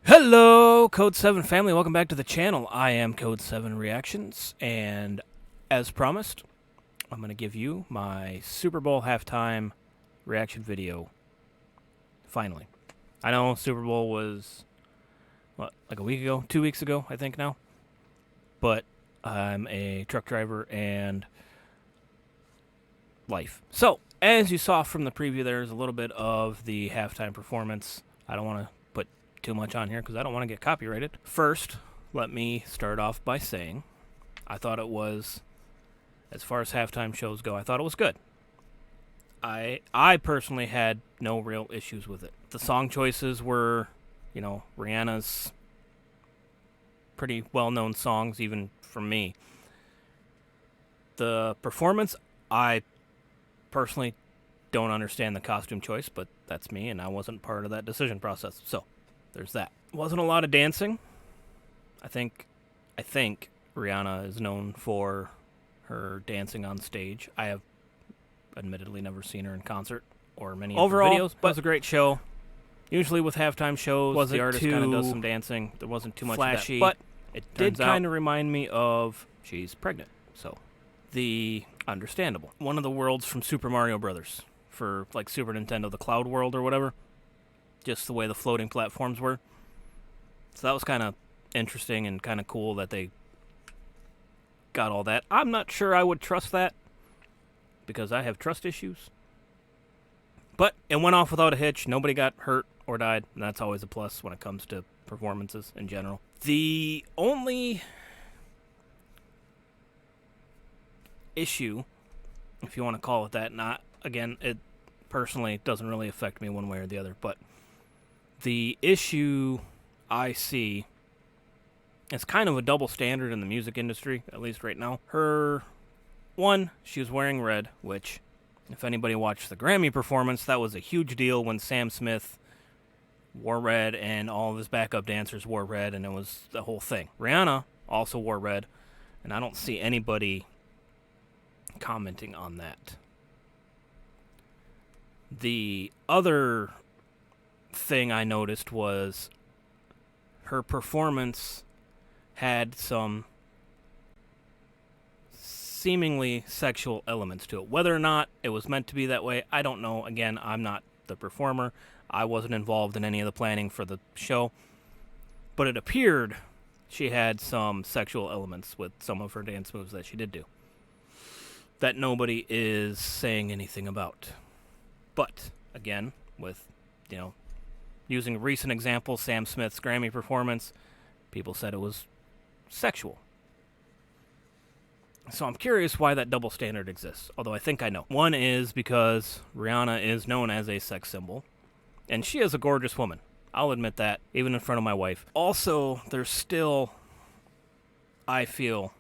Hello, Code 7 family. Welcome back to the channel. I am Code 7 Reactions, and as promised, I'm going to give you my Super Bowl halftime reaction video. Finally. I know Super Bowl was, like a week ago? 2 weeks ago, I think now. But I'm a truck driver and life. So, as you saw from the preview, there's a little bit of the halftime performance. I don't want to put too much on here because I don't want to get copyrighted. First, let me start off by saying I thought it was, as far as halftime shows go, I thought it was good. I personally had no real issues with it. The song choices were, Rihanna's pretty well-known songs, even from me. The performance, I personally don't understand the costume choice, but that's me, and I wasn't part of that decision process. So, there's that. Wasn't a lot of dancing. I think Rihanna is known for her dancing on stage. I have admittedly never seen her in concert or many of her videos, but it was a great show. Usually with halftime shows, the artist kind of does some dancing. There wasn't too much flashy, of that, but it did kind of remind me of she's pregnant. So, the understandable. One of the worlds from Super Mario Brothers for like Super Nintendo, the Cloud World or whatever. Just the way the floating platforms were. So that was kind of interesting and kind of cool that they got all that. I'm not sure I would trust that because I have trust issues. But it went off without a hitch. Nobody got hurt or died, and that's always a plus when it comes to performances in general. The only issue, if you want to call it that, it personally doesn't really affect me one way or the other, but the issue I see is kind of a double standard in the music industry, at least right now. She was wearing red, which, if anybody watched the Grammy performance, that was a huge deal when Sam Smith wore red and all of his backup dancers wore red, and it was the whole thing. Rihanna also wore red, and I don't see anybody commenting on that. The other thing I noticed was her performance had some seemingly sexual elements to it. Whether or not it was meant to be that way, I don't know. Again, I'm not the performer. I wasn't involved in any of the planning for the show. But it appeared she had some sexual elements with some of her dance moves that she did do that nobody is saying anything about. But, again, with, using recent examples, Sam Smith's Grammy performance, people said it was sexual. So I'm curious why that double standard exists, although I think I know. One is because Rihanna is known as a sex symbol, and she is a gorgeous woman. I'll admit that, even in front of my wife. Also, there's still, I feel,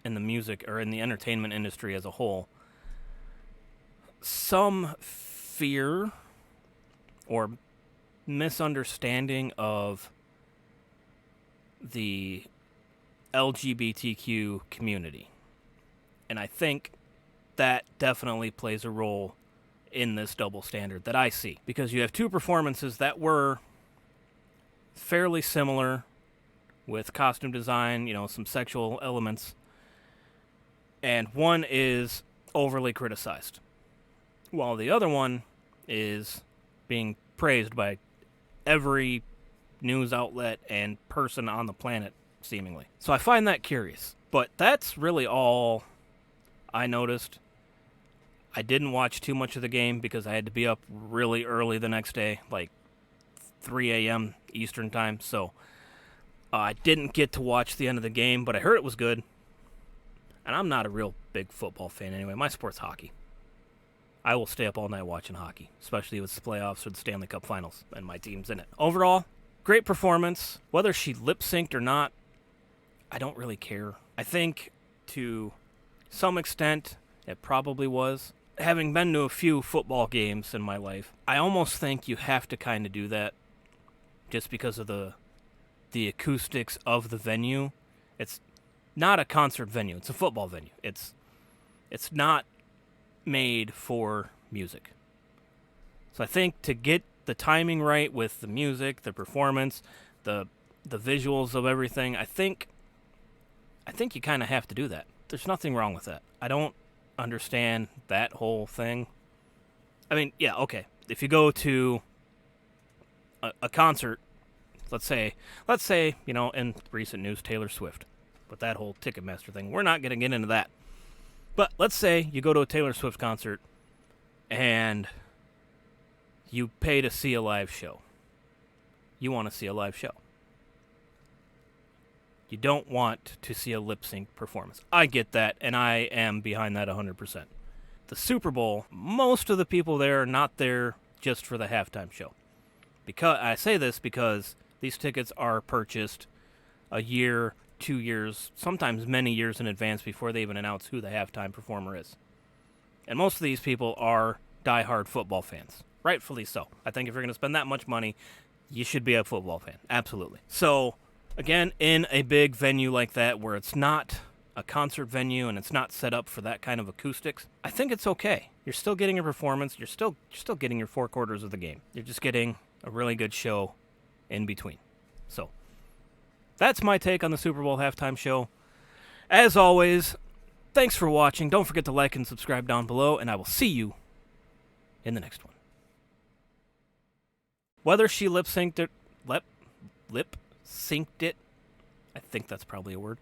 in the music or in the entertainment industry as a whole, some fear or misunderstanding of the LGBTQ community. And I think that definitely plays a role in this double standard that I see. Because you have two performances that were fairly similar with costume design, some sexual elements. And one is overly criticized, while the other one is being praised by every news outlet and person on the planet, seemingly. So I find that curious. But that's really all I noticed. I didn't watch too much of the game because I had to be up really early the next day, like 3 a.m. Eastern time. So I didn't get to watch the end of the game, but I heard it was good. And I'm not a real big football fan anyway. My sport's hockey. I will stay up all night watching hockey, especially if it's the playoffs or the Stanley Cup Finals, and my team's in it. Overall, great performance. Whether she lip-synced or not, I don't really care. I think, to some extent, it probably was. Having been to a few football games in my life, I almost think you have to kind of do that just because of the acoustics of the venue. It's not a concert venue. It's a football venue. It's not made for music. So I think to get the timing right with the music, the performance, the visuals of everything, I think you kind of have to do that. There's nothing wrong with that. I don't understand that whole thing. I mean, yeah, okay. If you go to a concert, let's say, in recent news, Taylor Swift, with that whole Ticketmaster thing, we're not going to get into that. But let's say you go to a Taylor Swift concert and you pay to see a live show. You want to see a live show. You don't want to see a lip sync performance. I get that, and I am behind that 100%. The Super Bowl, most of the people there are not there just for the halftime show. Because I say this because these tickets are purchased a year, 2 years, sometimes many years in advance before they even announce who the halftime performer is. And most of these people are diehard football fans. Rightfully so. I think if you're going to spend that much money, you should be a football fan. Absolutely. So, again, in a big venue like that where it's not a concert venue and it's not set up for that kind of acoustics, I think it's okay. You're still getting a performance. You're still getting your 4 quarters of the game. You're just getting a really good show in between. So, that's my take on the Super Bowl halftime show. As always, thanks for watching. Don't forget to like and subscribe down below, and I will see you in the next one. Whether she lip-synced it, I think that's probably a word.